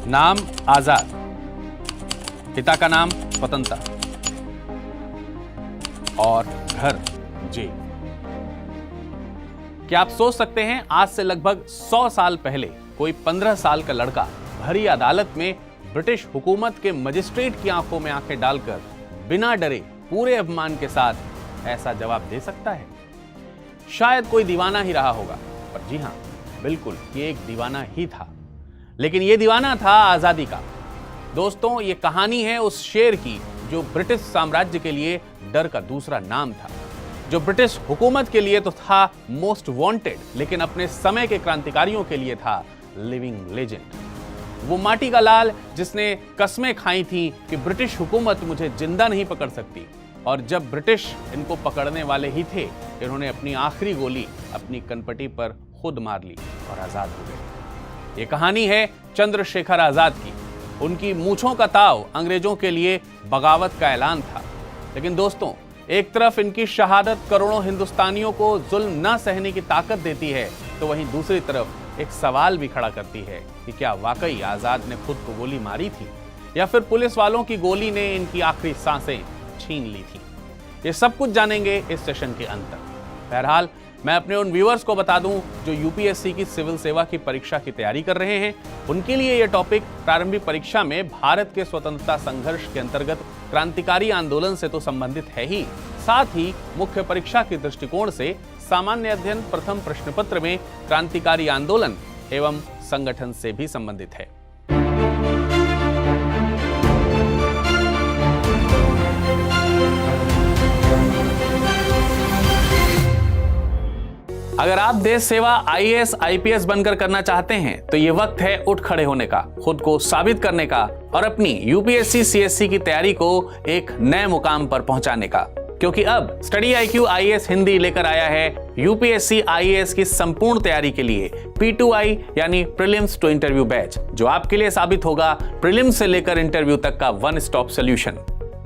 नाम आजाद, पिता का नाम स्वतंत्रता और घर जेल। क्या आप सोच सकते हैं, आज से लगभग 100 साल पहले कोई 15 साल का लड़का भरी अदालत में ब्रिटिश हुकूमत के मजिस्ट्रेट की आंखों में आंखें डालकर बिना डरे पूरे अभिमान के साथ ऐसा जवाब दे सकता है? शायद कोई दीवाना ही रहा होगा, पर जी हां, बिल्कुल ये एक दीवाना ही था। लेकिन ये दीवाना था आजादी का। दोस्तों, ये कहानी है उस शेर की जो ब्रिटिश साम्राज्य के लिए डर का दूसरा नाम था, जो ब्रिटिश हुकूमत के लिए तो था मोस्ट वांटेड, लेकिन अपने समय के क्रांतिकारियों के लिए था लिविंग लेजेंड। वो माटी का लाल जिसने कस्में खाई थी कि ब्रिटिश हुकूमत मुझे जिंदा नहीं पकड़ सकती, और जब ब्रिटिश इनको पकड़ने वाले ही थे, इन्होंने अपनी आखिरी गोली अपनी कनपटी पर खुद मार ली और आजाद हो गए। ये कहानी है चंद्रशेखर आजाद की। उनकी मूंछों का ताव अंग्रेजों के लिए बगावत का ऐलान था। लेकिन दोस्तों, एक तरफ इनकी शहादत करोड़ों हिंदुस्तानियों को जुल्म न सहने की ताकत देती है, तो वहीं दूसरी तरफ एक सवाल भी खड़ा करती है कि क्या वाकई आजाद ने खुद को गोली मारी थी, या फिर पुलिस वालों की गोली ने इनकी आखिरी सांसें छीन ली थी। ये सब कुछ जानेंगे इस सेशन के अंत तक। बहरहाल, मैं अपने उन व्यूअर्स को बता दूं जो यूपीएससी की सिविल सेवा की परीक्षा की तैयारी कर रहे हैं, उनके लिए यह टॉपिक प्रारंभिक परीक्षा में भारत के स्वतंत्रता संघर्ष के अंतर्गत क्रांतिकारी आंदोलन से तो संबंधित है ही, साथ ही मुख्य परीक्षा के दृष्टिकोण से सामान्य अध्ययन प्रथम प्रश्न पत्र में क्रांतिकारी आंदोलन एवं संगठन से भी संबंधित है। अगर आप देश सेवा आईएएस आईपीएस बनकर करना चाहते हैं, तो ये वक्त है उठ खड़े होने का, खुद को साबित करने का और अपनी यूपीएससी सीएससी की तैयारी को एक नए मुकाम पर पहुंचाने का। क्योंकि अब स्टडी आईक्यू आईएएस हिंदी लेकर आया है यूपीएससी आईएएस की संपूर्ण तैयारी के लिए P2I यानी प्रीलिम्स टू इंटरव्यू बैच, जो आपके लिए साबित होगा प्रीलिम्स से लेकर इंटरव्यू तक का वन स्टॉप सोल्यूशन।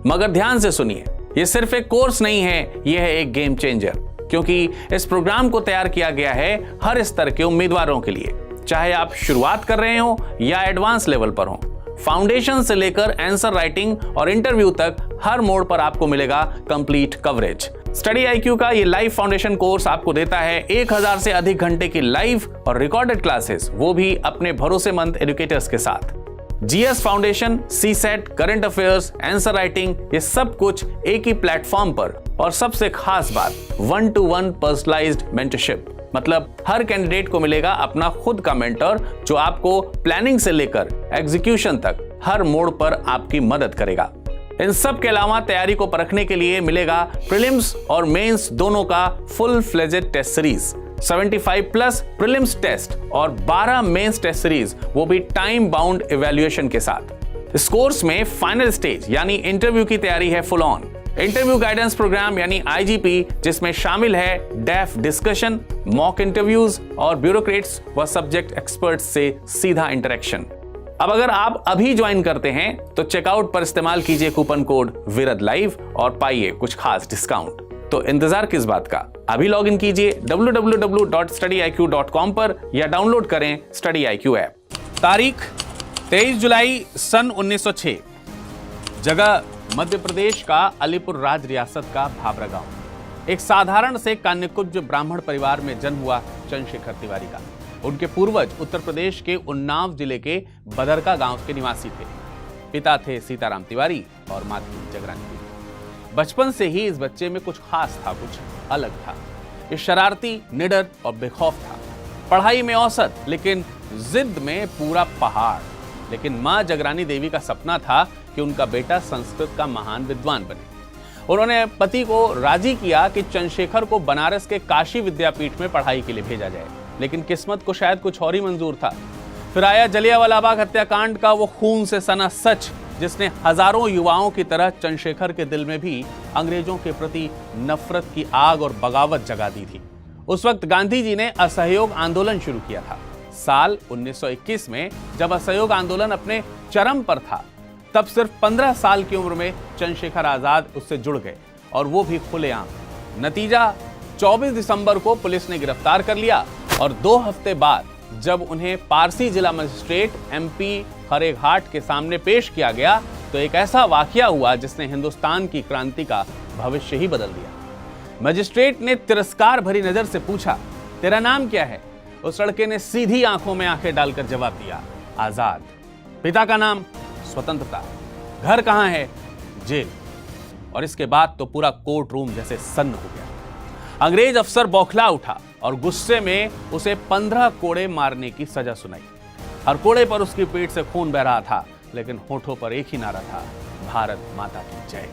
मगर ध्यान से सुनिए, ये सिर्फ एक कोर्स नहीं है, यह है एक गेम चेंजर। क्योंकि इस प्रोग्राम को तैयार किया गया है हर स्तर के उम्मीदवारों के लिए, चाहे आप शुरुआत कर रहे हो या एडवांस लेवल पर हो। फाउंडेशन से लेकर आंसर राइटिंग और इंटरव्यू तक हर मोड़ पर आपको मिलेगा कंप्लीट कवरेज। स्टडी आईक्यू का ये लाइव फाउंडेशन कोर्स आपको देता है 1000 से अधिक घंटे की लाइव और रिकॉर्डेड क्लासेस, वो भी अपने भरोसेमंद एजुकेटर्स के साथ। GS foundation, CSAT, current affairs, answer writing, ये सब कुछ एक ही प्लेटफॉर्म पर, और सबसे खास बात 1-to-1 पर्सनलाइज्ड मेंटरशिप। मतलब हर कैंडिडेट को मिलेगा अपना खुद का मेंटर, जो आपको प्लानिंग से लेकर एग्जीक्यूशन तक हर मोड़ पर आपकी मदद करेगा। इन सब के अलावा तैयारी को परखने के लिए मिलेगा प्रीलिम्स और मेंस दोनों का full fledged test series, 75+ prelims test और 12 मेंस टेस्ट सीरीज, वो भी टाइम बाउंड इवैल्यूएशन के साथ। इस कोर्स में फाइनल स्टेज यानी इंटरव्यू की तैयारी है full on. Interview guidance program यानी आईजीपी, जिसमें शामिल है डेफ डिस्कशन, मॉक इंटरव्यूज और ब्यूरोक्रेट्स व सब्जेक्ट एक्सपर्ट्स से सीधा इंटरेक्शन। अब अगर आप अभी ज्वाइन करते हैं तो चेकआउट पर इस्तेमाल कीजिए कूपन कोड विरद लाइव और पाइए कुछ खास डिस्काउंट। तो इंतजार किस बात का, अभी लॉग इन कीजिए www.studyiq.com पर या डाउनलोड करें स्टडी आईक्यू ऐप। तारीख 23 जुलाई सन 1906। जगह मध्य प्रदेश का अलीपुर राज रियासत का भाबरा गांव। एक साधारण से कान्यकुब्ज ब्राह्मण परिवार में जन्म हुआ चंद्रशेखर तिवारी का। उनके पूर्वज उत्तर प्रदेश के उन्नाव जिले के बदरका गांव के निवासी थे। पिता थे सीताराम तिवारी और मां थी जगरानी देवी। बचपन से ही इस बच्चे में कुछ खास था, कुछ अलग था। ये शरारती, निडर और बेखौफ था। पढ़ाई में औसत, लेकिन जिद में पूरा पहाड़। लेकिन मां जगरानी देवी का सपना था कि उनका बेटा संस्कृत का महान विद्वान बने। उन्होंने पति को राजी किया कि चंद्रशेखर को बनारस के काशी विद्यापीठ में पढ़ाई के लिए भेजा जाए, लेकिन किस्मत को शायद कुछ और ही मंजूर था। फिर आया जलियांवाला बाग हत्याकांड का वो खून से सना सच, जिसने हजारों युवाओं की तरह चंद्रशेखर के दिल में भी अंग्रेजों के प्रति नफरत की आग और बगावत जगा दी थी। उस वक्त गांधी जी ने असहयोग आंदोलन शुरू किया था। साल 1921 में जब असहयोग आंदोलन अपने चरम पर था, तब सिर्फ 15 साल की उम्र में चंद्रशेखर आजाद उससे जुड़ गए, और वो भी खुलेआम। नतीजा 24 दिसंबर को पुलिस ने गिरफ्तार कर लिया और 2 हफ्ते बाद जब उन्हें पारसी जिला मजिस्ट्रेट MP खरे घाट के सामने पेश किया गया तो एक ऐसा वाकया हुआ जिसने हिंदुस्तान की क्रांति का भविष्य ही बदल दिया। मजिस्ट्रेट ने तिरस्कार भरी नजर से पूछा, तेरा नाम क्या है? उस लड़के ने सीधी आंखों में आंखें डालकर जवाब दिया, आजाद। पिता का नाम? स्वतंत्रता। घर कहां है? जेल। और इसके बाद तो पूरा कोर्ट रूम जैसे सन्न हो गया। अंग्रेज अफसर बौखला उठा और गुस्से में उसे 15 कोड़े मारने की सजा सुनाई। हर कोड़े पर उसकी पीठ से खून बह रहा था, लेकिन होठों पर एक ही नारा था, भारत माता की जय।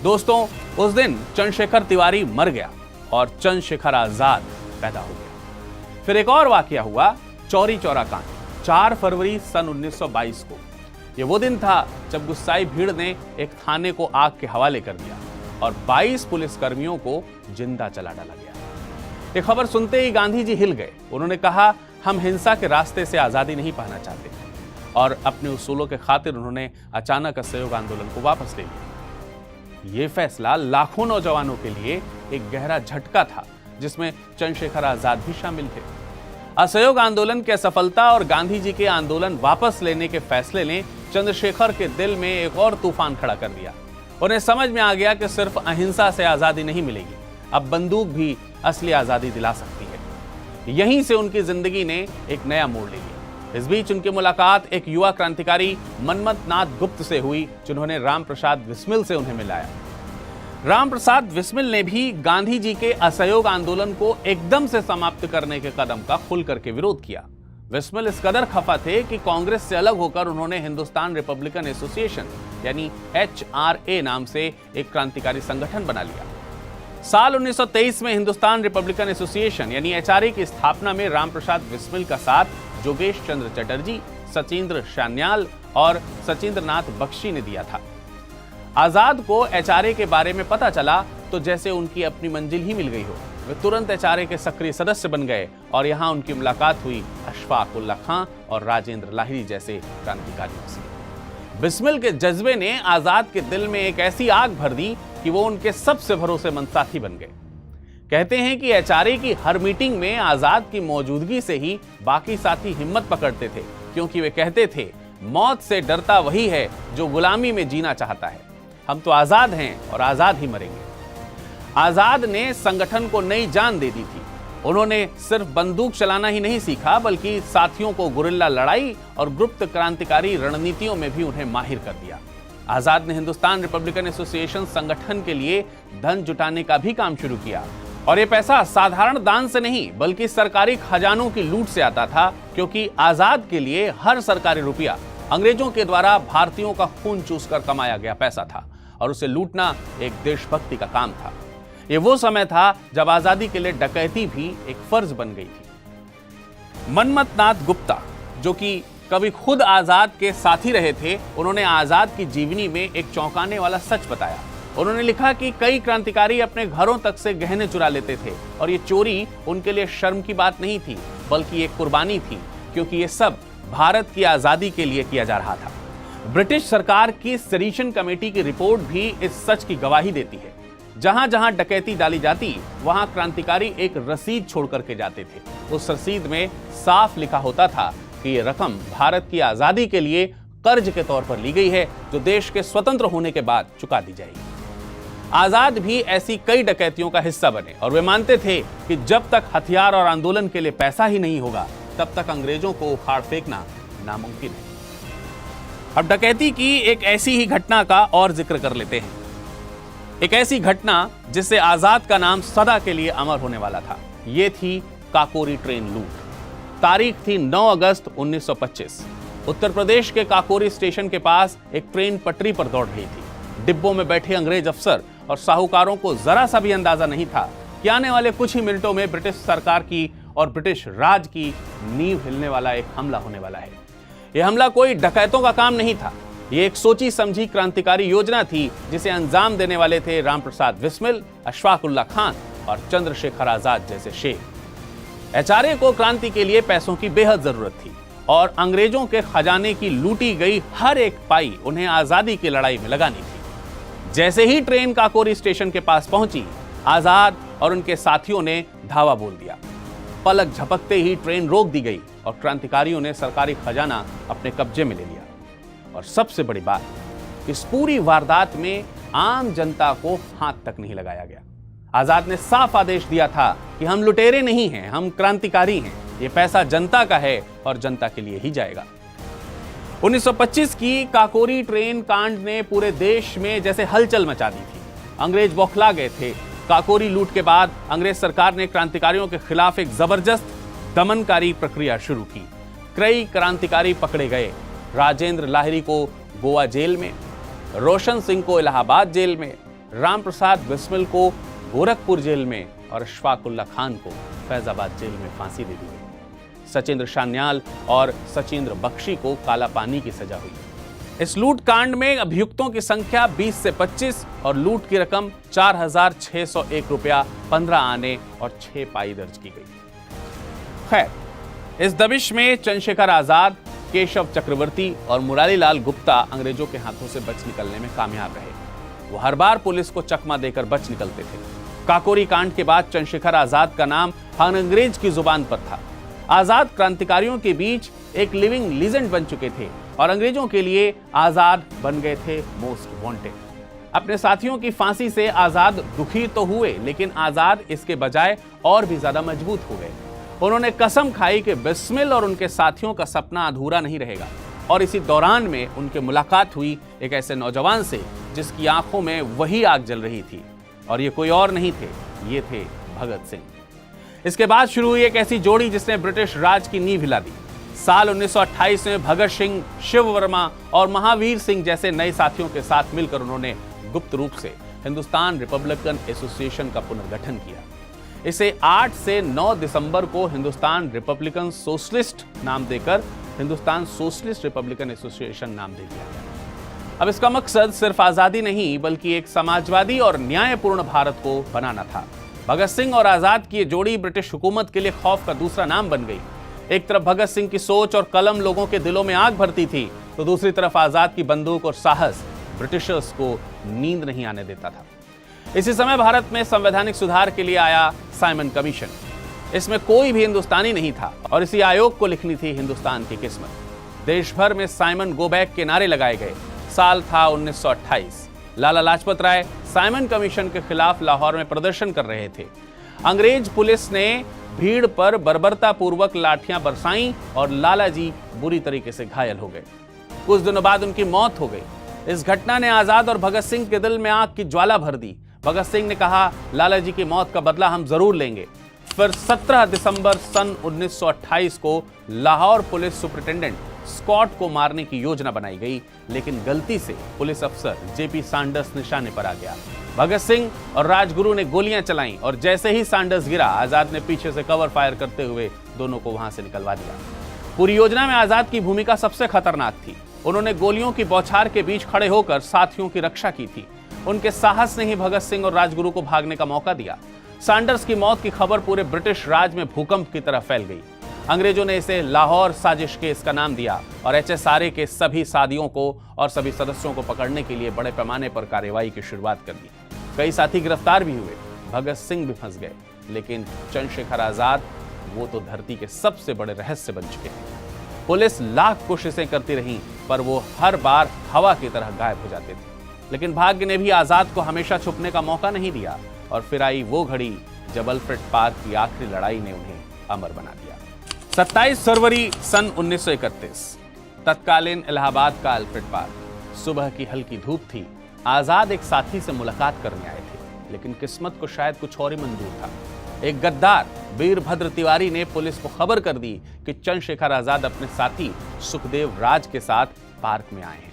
दोस्तों, उस दिन चंद्रशेखर तिवारी मर गया और चंद्रशेखर आजाद पैदा हो गया। फिर एक और वाकया हुआ, चौरी चौरा कांड, 4 फरवरी सन 1922 को। यह वो दिन था जब गुस्साई भीड़ ने एक थाने को आग के हवाले कर दिया और 22 पुलिसकर्मियों को जिंदा जला डाला गया। ये खबर सुनते ही गांधी जी हिल गए। उन्होंने कहा, हम हिंसा के रास्ते से आजादी नहीं पाना चाहते, और अपने उसूलों के खातिर उन्होंने अचानक असहयोग आंदोलन को वापस ले लिया। यह फैसला लाखों नौजवानों के लिए एक गहरा झटका था, जिसमें चंद्रशेखर आजाद भी शामिल थे। असहयोग आंदोलन की असफलता और गांधी जी के आंदोलन वापस लेने के फैसले ने चंद्रशेखर के दिल में एक और तूफान खड़ा कर दिया। उन्हें समझ में आ गया कि सिर्फ अहिंसा से आजादी नहीं मिलेगी, अब बंदूक भी असली आजादी दिला सकती है। यहीं से उनकी जिंदगी ने एक नया मोड़ ले लिया। इस बीच उनकी मुलाकात एक युवा क्रांतिकारी मनमथ नाथ गुप्त से हुई, जिन्होंने राम प्रसाद बिस्मिल से उन्हें मिलाया। राम प्रसाद बिस्मिल ने भी गांधी जी के असहयोग आंदोलन को एकदम से समाप्त करने के कदम का खुल करके विरोध किया। बिस्मिल इस कदर खफा थे कि कांग्रेस से अलग होकर उन्होंने हिंदुस्तान रिपब्लिकन एसोसिएशन यानी HRA नाम से एक क्रांतिकारी संगठन बना लिया। साल 1923 में हिंदुस्तान रिपब्लिकन एसोसिएशन यानी HRA की स्थापना में राम प्रसाद बिस्मिल का साथ जोगेश चंद्र चटर्जी, सचिंद्र सान्याल और सचिंद्र नाथ बख्शी ने दिया था। आजाद को HRA के बारे में पता चला तो जैसे उनकी अपनी मंजिल ही मिल गई हो। वे तुरंत HRA के सक्रिय सदस्य बन गए और यहां उनकी मुलाकात हुई अशफाक उल्ला खां और राजेंद्र लाहिड़ी जैसे क्रांतिकारियों से। बिस्मिल के जज्बे ने आजाद के दिल में एक ऐसी आग भर दी कि वो उनके सबसे भरोसेमंद साथी बन गए। कहते हैं कि HRA की हर मीटिंग में आजाद की मौजूदगी से ही बाकी साथी हिम्मत पकड़ते थे, क्योंकि वे कहते थे, मौत से डरता वही है जो गुलामी में जीना चाहता है। हम तो आजाद हैं और आजाद ही मरेंगे। आजाद ने संगठन को नई जान दे दी थी। उन्होंने सिर्फ बंदूक चलाना ही नहीं सीखा, बल्कि साथियों को गुरिल्ला लड़ाई और गुप्त क्रांतिकारी रणनीतियों में भी उन्हें माहिर कर दिया। आजाद ने हिंदुस्तान रिपब्लिकन एसोसिएशन संगठन के लिए धन जुटाने का भी काम शुरू किया, और यह पैसा साधारण दान से नहीं बल्कि सरकारी खजानों की लूट से आता था, क्योंकि आजाद के लिए हर सरकारी रुपया अंग्रेजों के द्वारा भारतीयों का खून चूसकर कमाया गया पैसा था, और उसे लूटना एक देशभक्ति का काम था। ये वो समय था जब आजादी के लिए डकैती भी एक फर्ज बन गई थी। मनमथ नाथ गुप्ता, जो कि कभी खुद आजाद के साथी रहे थे, उन्होंने आजाद की जीवनी में एक चौंकाने वाला सच बताया। उन्होंने लिखा कि कई क्रांतिकारी अपने घरों तक से गहने चुरा लेते थे, और ये चोरी उनके लिए शर्म की बात नहीं थी, बल्कि एक कुर्बानी थी, क्योंकि ये सब भारत की आजादी के लिए किया जा रहा था। ब्रिटिश सरकार की सेडिशन कमेटी की रिपोर्ट भी इस सच की गवाही देती है। जहां जहां डकैती डाली जाती, वहां क्रांतिकारी एक रसीद छोड़ करके जाते थे। उस रसीद में साफ लिखा होता था कि यह रकम भारत की आजादी के लिए कर्ज के तौर पर ली गई है, जो देश के स्वतंत्र होने के बाद चुका दी जाएगी। आजाद भी ऐसी कई डकैतियों का हिस्सा बने, और वे मानते थे कि जब तक हथियार और आंदोलन के लिए पैसा ही नहीं होगा, तब तक अंग्रेजों को उखाड़ फेंकना नामुमकिन है। अब डकैती की एक ऐसी ही घटना का और जिक्र कर लेते हैं। एक ऐसी घटना जिससे आजाद का नाम सदा के लिए अमर होने वाला था। ये थी काकोरी ट्रेन लूट। तारीख थी 9 अगस्त 1925। उत्तर प्रदेश के काकोरी स्टेशन के पास एक ट्रेन पटरी पर दौड़ रही थी। डिब्बों में बैठे अंग्रेज अफसर और साहूकारों को जरा सा भी अंदाजा नहीं था कि आने वाले कुछ ही मिनटों में ब्रिटिश सरकार की और ब्रिटिश राज की नींव हिलने वाला एक हमला होने वाला है। यह हमला कोई डकैतों का काम नहीं था। यह एक सोची समझी क्रांतिकारी योजना थी, जिसे अंजाम देने वाले थे राम प्रसाद बिस्मिल, अशफाक उल्ला खान और चंद्रशेखर आजाद जैसे शेर। HRA को क्रांति के लिए पैसों की बेहद जरूरत थी, और अंग्रेजों के खजाने की लूटी गई हर एक पाई उन्हें आजादी की लड़ाई में लगानी थी। जैसे ही ट्रेन काकोरी स्टेशन के पास पहुंची, आजाद और उनके साथियों ने धावा बोल दिया। पलक झपकते ही ट्रेन रोक दी गई और क्रांतिकारियों ने सरकारी खजाना अपने कब्जे में ले लिया। और सबसे बड़ी बात, इस पूरी वारदात में आम जनता को हाथ तक नहीं लगाया गया। आजाद ने साफ आदेश दिया था कि हम लुटेरे नहीं हैं, हम क्रांतिकारी हैं, ये पैसा जनता का है और जनता के लिए ही जाएगा। 1925 की काकोरी ट्रेन कांड ने पूरे देश में जैसे हलचल मचा दी थी। अंग्रेज बौखला गए थे। काकोरी लूट के बाद अंग्रेज सरकार ने क्रांतिकारियों के खिलाफ एक जबरदस्त दमनकारी प्रक्रिया शुरू की। कई क्रांतिकारी पकड़े गए। राजेंद्र लाहिरी को गोवा जेल में, रोशन सिंह को इलाहाबाद जेल में, राम प्रसाद बिस्मिल को गोरखपुर जेल में और अशफाकुल्ला खान को फैजाबाद जेल में फांसी दे दी गई। सचिंद्र सान्याल और सचिंद्र बख्शी को काला पानी की सजा हुई। इस लूट कांड में अभियुक्तों की संख्या 20 से 25 और लूट की रकम 4,601 रुपया, 15 आने और 6 पाई दर्ज की गई। खैर, इस दबिश में चंद्रशेखर आजाद, केशव चक्रवर्ती और मुरारीलाल गुप्ता अंग्रेजों के हाथों से बच निकलने में कामयाब रहे। वो हर बार पुलिस को चकमा देकर बच निकलते थे। काकोरी कांड के बाद चंद्रशेखर आजाद का नाम हर अंग्रेज की जुबान पर था। आजाद क्रांतिकारियों के बीच एक लिविंग लीजेंड बन चुके थे और अंग्रेजों के लिए आजाद बन गए थे मोस्ट वांटेड। अपने साथियों की फांसी से आजाद दुखी तो हुए, लेकिन आजाद इसके बजाय और भी ज्यादा मजबूत हो गए। उन्होंने कसम खाई कि बिस्मिल और उनके साथियों का सपना अधूरा नहीं रहेगा। और इसी दौरान में उनकी मुलाकात हुई एक ऐसे नौजवान से जिसकी आंखों में वही आग जल रही थी, और ये कोई और नहीं थे, ये थे भगत सिंह। इसके बाद शुरू हुई एक ऐसी जोड़ी जिसने ब्रिटिश राज की नींव हिला दी। साल 1928 में भगत सिंह, शिव वर्मा और महावीर सिंह जैसे नए साथियों के साथ मिलकर उन्होंने गुप्त रूप से हिंदुस्तान रिपब्लिकन एसोसिएशन का पुनर्गठन किया। इसे 8 से 9 दिसंबर को हिंदुस्तान रिपब्लिकन सोशलिस्ट नाम देकर हिंदुस्तान सोशलिस्ट रिपब्लिकन एसोसिएशन नाम दे दिया गया। अब इसका मकसद सिर्फ आजादी नहीं बल्कि एक समाजवादी और न्यायपूर्ण भारत को बनाना था। भगत सिंह और आजाद की ये जोड़ी ब्रिटिश हुकूमत के लिए खौफ का दूसरा नाम बन गई। एक तरफ भगत सिंह की सोच और कलम लोगों के दिलों में आग भरती थी, तो दूसरी तरफ आजाद की बंदूक और साहस ब्रिटिशर्स को नींद नहीं आने देता था। इसी समय भारत में संवैधानिक सुधार के लिए आया साइमन कमीशन। इसमें कोई भी हिंदुस्तानी नहीं था और इसी आयोग को लिखनी थी हिंदुस्तान की किस्मत। देश भर में साइमन गो बैक के नारे लगाए गए। साल था 1928। लाला लाजपत राय साइमन कमीशन के खिलाफ लाहौर में प्रदर्शन कर रहे थे। अंग्रेज पुलिस ने भीड़ पर बर्बरतापूर्वक लाठियां बरसाईं और लाला जी बुरी तरीके से घायल हो गए। कुछ दिनों बाद उनकी मौत हो गई। इस घटना ने आजाद और भगत सिंह के दिल में आग की ज्वाला भर दी। भगत सिंह ने कहा, लाला जी की मौत का बदला हम जरूर लेंगे। फिर 17 दिसंबर सन 1928 को लाहौर पुलिस सुपरिटेंडेंट स्कॉट को मारने की योजना बनाई गई, लेकिन गलती से पुलिस अफसर जेपी सैंडर्स निशाने पर आ गया। भगत सिंह और राजगुरु ने गोलियां चलाईं और जैसे ही सैंडर्स गिरा, आजाद ने पीछे से कवर फायर करते हुए दोनों को वहां से निकलवा दिया। पूरी योजना में आजाद की भूमिका सबसे खतरनाक थी। उन्होंने गोलियों की बौछार के बीच खड़े होकर साथियों की रक्षा की थी। उनके साहस ने ही भगत सिंह और राजगुरु को भागने का मौका दिया। सैंडर्स की मौत की खबर पूरे ब्रिटिश राज में भूकंप की तरह फैल गई। अंग्रेजों ने इसे लाहौर साजिश केस का नाम दिया और HSRA के सभी साथियों को और सभी सदस्यों को पकड़ने के लिए बड़े पैमाने पर कार्रवाई की शुरुआत कर दी। कई साथी गिरफ्तार भी हुए। भगत सिंह भी फंस गए, लेकिन चंद्रशेखर आजाद, वो तो धरती के सबसे बड़े रहस्य बन चुके हैं। पुलिस लाख कोशिशें करती रही, पर वो हर बार हवा की तरह गायब हो जाते थे। लेकिन भाग्य ने भी आजाद को हमेशा छुपने का मौका नहीं दिया और फिर आई वो घड़ी जब अल्फ्रेड पार्क की आखिरी लड़ाई ने उन्हें अमर बना दिया। 27 फरवरी सन 1931, तत्कालीन इलाहाबाद का अल्फ्रेड पार्क। सुबह की हल्की धूप थी। आजाद एक साथी से मुलाकात करने आए थे, लेकिन किस्मत को शायद कुछ और ही मंजूर था। एक गद्दार वीरभद्र तिवारी ने पुलिस को खबर कर दी कि चंद्रशेखर आजाद अपने साथी सुखदेव राज के साथ पार्क में आए हैं।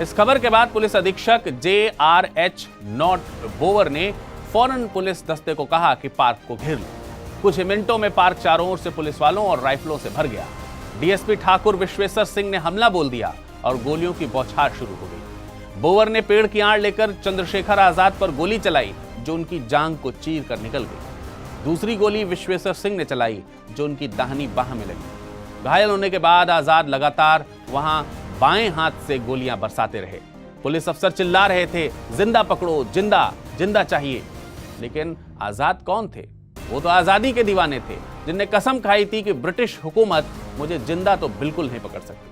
इस खबर के बाद पुलिस अधीक्षक JRH नॉट बोवर ने फौरन पुलिस दस्ते को कहा कि पार्क को घेर लो। कुछ ही मिनटों में पार्क चारों ओर से पुलिस वालों और राइफलों से भर गया। DSP ठाकुर विश्वेश्वर सिंह ने हमला बोल दिया और गोलियों की बौछार शुरू हो गई। बोवर ने पेड़ की आड़ लेकर चंद्रशेखर आजाद पर गोली चलाई, जो उनकी जांघ को चीर कर निकल गई। दूसरी गोली विश्वेश्वर सिंह ने चलाई, जो उनकी दाहिनी बाह में लगी। घायल होने के बाद आजाद लगातार वहां बाएं हाथ से गोलियां बरसाते रहे। पुलिस अफसर चिल्ला रहे थे, जिंदा पकड़ो, जिंदा, जिंदा चाहिए। लेकिन आजाद कौन थे? वो तो आजादी के दीवाने थे जिनने कसम खाई थी कि ब्रिटिश हुकूमत मुझे जिंदा तो बिल्कुल नहीं पकड़ सकती।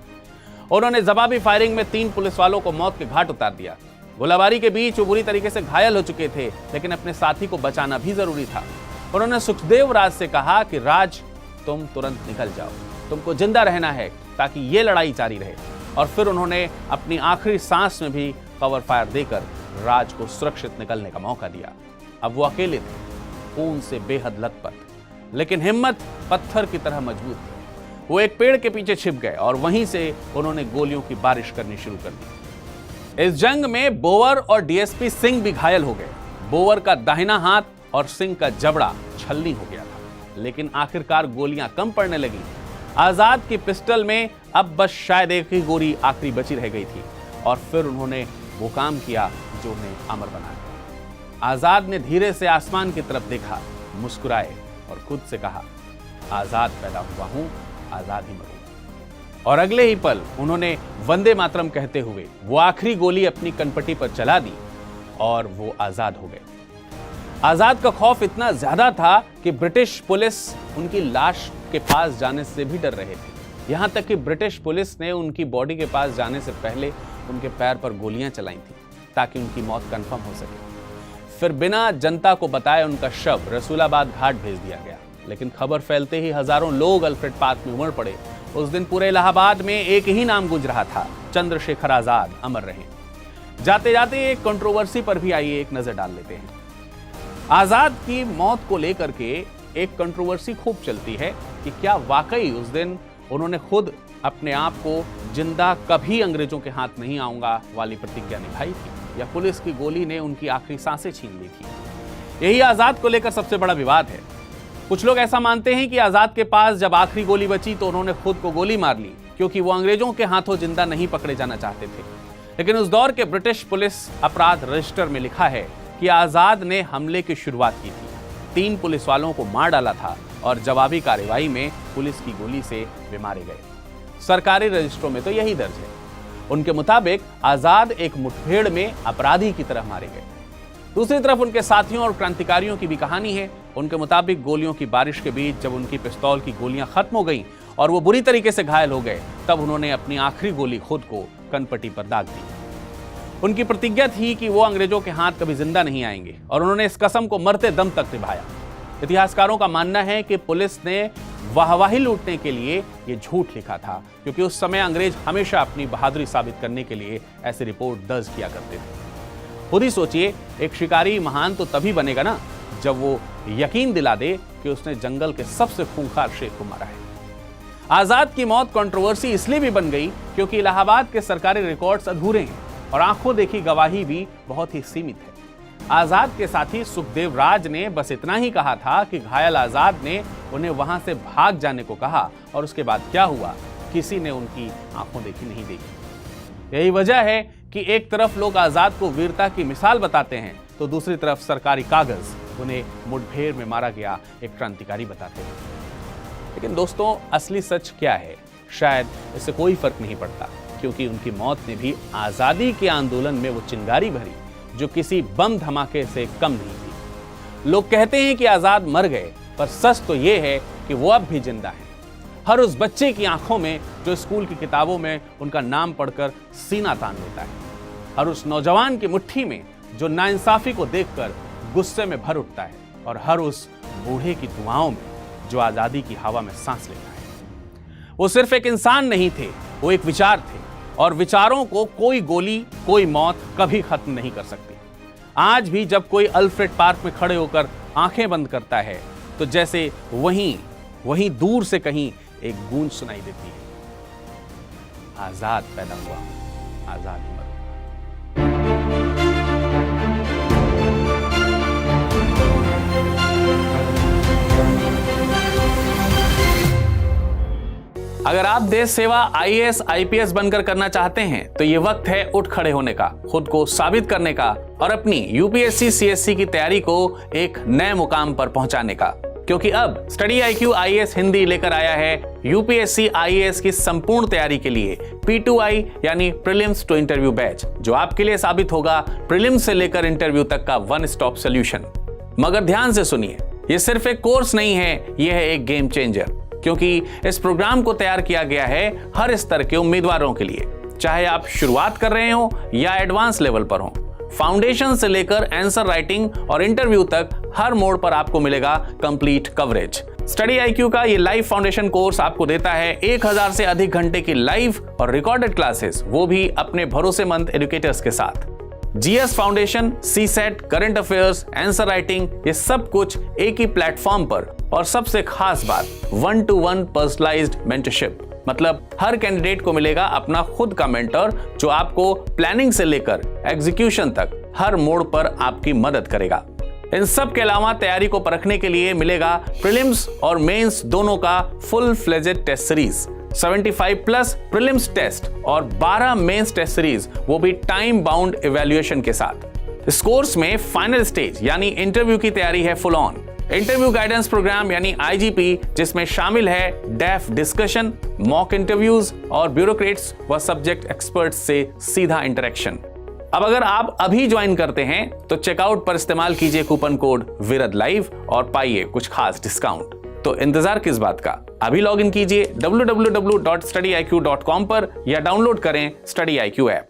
उन्होंने जवाबी फायरिंग में 3 पुलिस वालों को मौत के घाट उतार दिया। गोलाबारी के बीच वो बुरी तरीके से घायल हो चुके थे, लेकिन अपने साथी को बचाना भी जरूरी था। उन्होंने सुखदेव राज से कहा कि राज, तुम तुरंत निकल जाओ, तुमको जिंदा रहना है ताकि ये लड़ाई जारी रहे। और फिर उन्होंने अपनी आखिरी सांस में भी कवर फायर देकर राज को सुरक्षित निकलने का मौका दिया। अब वो अकेले थे, खून से बेहद लथपथ, लेकिन हिम्मत पत्थर की तरह मजबूत थी। वो एक पेड़ के पीछे छिप गए और वहीं से उन्होंने गोलियों की बारिश करनी शुरू कर दी। इस जंग में बोवर और डीएसपी सिंह भी घायल हो गए। बोवर का दाहिना हाथ और सिंह का जबड़ा छलनी हो गया था, लेकिन आखिरकार गोलियां कम पड़ने लगी। आजाद की पिस्टल में अब बस शायद एक ही गोली आखिरी बची रह गई थी, और फिर उन्होंने वो काम किया जो उन्हें अमर बना दिया। आजाद ने धीरे से आसमान की तरफ देखा, मुस्कुराए और खुद से कहा, आजाद पैदा हुआ हूं, आजाद ही मरूंगा। और अगले ही पल उन्होंने वंदे मातरम कहते हुए वो आखिरी गोली अपनी कनपटी पर चला दी और वो आजाद हो गए। आजाद का खौफ इतना ज्यादा था कि ब्रिटिश पुलिस उनकी लाश के पास जाने से भी डर रहे थे। यहां तक कि ब्रिटिश पुलिस ने उनकी बॉडी के पास जाने से पहले उनके पैर पर गोलियां चलाई थी ताकि उनकी मौत कंफर्म हो सके। फिर बिना जनता को बताए उनका शव रसूलाबाद घाट भेज दिया गया, लेकिन खबर फैलते ही हजारों लोग अल्फ्रेड पार्क में उमड़ पड़े। उस दिन पूरे इलाहाबाद में एक ही नाम गूंज रहा था, चंद्रशेखर आजाद अमर रहे। जाते जाते एक कंट्रोवर्सी पर भी आइए एक नजर डाल लेते हैं। आजाद की मौत को लेकर के एक कंट्रोवर्सी खूब चलती है कि क्या वाकई उस दिन उन्होंने खुद अपने आप को जिंदा कभी अंग्रेजों के हाथ नहीं आऊंगा वाली प्रतिज्ञा निभाई थी, या पुलिस की गोली ने उनकी आखिरी सांसें छीन ली थी। यही आजाद को लेकर सबसे बड़ा विवाद है। कुछ लोग ऐसा मानते हैं कि आजाद के पास जब आखिरी गोली बची तो उन्होंने खुद को गोली मार ली, क्योंकि वो अंग्रेजों के हाथों जिंदा नहीं पकड़े जाना चाहते थे। लेकिन उस दौर के ब्रिटिश पुलिस अपराध रजिस्टर में लिखा है कि आजाद ने हमले की शुरुआत की थी, 3 पुलिस वालों को मार डाला था और जवाबी कार्रवाई में पुलिस की गोली से वे मारे गए। सरकारी रजिस्ट्रों में तो यही दर्ज है। उनके मुताबिक आजाद एक मुठभेड़ में अपराधी की तरह मारे गए। दूसरी तरफ उनके साथियों और क्रांतिकारियों की भी कहानी है। उनके मुताबिक गोलियों की बारिश के बीच जब उनकी पिस्तौल की गोलियां खत्म हो गईं और वो बुरी तरीके से घायल हो गए, तब उन्होंने अपनी आखिरी गोली खुद को कनपटी पर दाग दी। उनकी प्रतिज्ञा थी कि वो अंग्रेजों के हाथ कभी जिंदा नहीं आएंगे, और उन्होंने इस कसम को मरते दम तक निभाया। इतिहासकारों का मानना है कि पुलिस ने वाहवाही लूटने के लिए ये झूठ लिखा था, क्योंकि उस समय अंग्रेज हमेशा अपनी बहादुरी साबित करने के लिए ऐसी रिपोर्ट दर्ज किया करते थे। खुद ही सोचिए, एक शिकारी महान तो तभी बनेगा ना जब वो यकीन दिला दे कि उसने जंगल के सबसे खूंखार शेर को मारा है। आजाद की मौत कंट्रोवर्सी इसलिए भी बन गई क्योंकि इलाहाबाद के सरकारी रिकॉर्ड्स अधूरे हैं और आंखों देखी गवाही भी बहुत ही सीमित है। आजाद के साथी सुखदेव राज ने बस इतना ही कहा था कि घायल आजाद ने उन्हें वहां से भाग जाने को कहा, और उसके बाद क्या हुआ किसी ने उनकी आंखों देखी नहीं देखी। यही वजह है कि एक तरफ लोग आजाद को वीरता की मिसाल बताते हैं, तो दूसरी तरफ सरकारी कागज उन्हें मुठभेड़ में मारा गया एक क्रांतिकारी बताते हैं। लेकिन दोस्तों, असली सच क्या है? शायद इससे कोई फर्क नहीं पड़ता, क्योंकि उनकी मौत ने भी आजादी के आंदोलन में वो चिंगारी भरी जो किसी बम धमाके से कम नहीं थी। लोग कहते हैं कि आजाद मर गए, पर सच तो ये है कि वो अब भी जिंदा है। हर उस बच्चे की आंखों में जो स्कूल की किताबों में उनका नाम पढ़कर सीना तान लेता है, हर उस नौजवान की मुट्ठी में जो नाइंसाफी को देखकर गुस्से में भर उठता है, और हर उस बूढ़े की दुआओं में जो आजादी की हवा में सांस लेता है। वो सिर्फ एक इंसान नहीं थे, वो एक विचार थे, और विचारों को कोई गोली, कोई मौत कभी खत्म नहीं कर सकती। आज भी जब कोई अल्फ्रेड पार्क में खड़े होकर आंखें बंद करता है, तो जैसे वहीं दूर से कहीं एक गूंज सुनाई देती है, आजाद पैदा हुआ, आजाद ही मरूंगा। अगर आप देश सेवा आईएएस आईपीएस बनकर करना चाहते हैं तो ये वक्त है उठ खड़े होने का, खुद को साबित करने का और अपनी यूपीएससी सीएससी की तैयारी को एक नए मुकाम पर पहुंचाने का। क्योंकि अब स्टडी आईक्यू आईएएस हिंदी लेकर आया है यूपीएससी आईएएस की संपूर्ण तैयारी के लिए P2I यानी प्रीलिम्स टू इंटरव्यू बैच, जो आपके लिए साबित होगा प्रीलिम्स से लेकर इंटरव्यू तक का वन स्टॉप सॉल्यूशन। मगर ध्यान से सुनिए, ये सिर्फ एक कोर्स नहीं है, यह है एक गेम चेंजर, क्योंकि इस प्रोग्राम को तैयार किया गया है हर स्तर के उम्मीदवारों के लिए, चाहे आप शुरुआत कर रहे हो या एडवांस लेवल पर हो। फाउंडेशन से लेकर आंसर राइटिंग और इंटरव्यू तक हर मोड़ पर आपको मिलेगा कंप्लीट कवरेज। स्टडी IQ का ये लाइव फाउंडेशन कोर्स आपको देता है 1000 से अधिक घंटे की लाइव और रिकॉर्डेड क्लासेस, वो भी अपने भरोसेमंद एजुकेटर्स के साथ। GS foundation, CSET, current affairs, answer writing, ये सब कुछ एक ही प्लेटफॉर्म पर, और सबसे खास बात 1-to-1 पर्सनलाइज्ड मेंटरशिप। मतलब हर कैंडिडेट को मिलेगा अपना खुद का मेंटर, जो आपको प्लानिंग से लेकर एग्जीक्यूशन तक हर मोड़ पर आपकी मदद करेगा। इन सब के अलावा तैयारी को परखने के लिए मिलेगा प्रीलिम्स और मेंस दोनों का full fledged test series, 75+ prelims test और 12 मेंस टेस्ट सीरीज, वो भी टाइम बाउंड इवैल्यूएशन के साथ। इस कोर्स में फाइनल स्टेज यानी इंटरव्यू की तैयारी है full on. Interview guidance program यानी IGP, जिसमें शामिल है डेफ डिस्कशन, मॉक इंटरव्यूज और ब्यूरोक्रेट्स व सब्जेक्ट एक्सपर्ट्स से सीधा इंटरेक्शन। अब अगर आप अभी ज्वाइन करते हैं तो चेकआउट पर इस्तेमाल कीजिए कूपन कोड विरद लाइव और पाइए कुछ खास डिस्काउंट। तो इंतजार किस बात का, अभी लॉग इन कीजिए www.studyiq.com पर या डाउनलोड करें स्टडी IQ ऐप।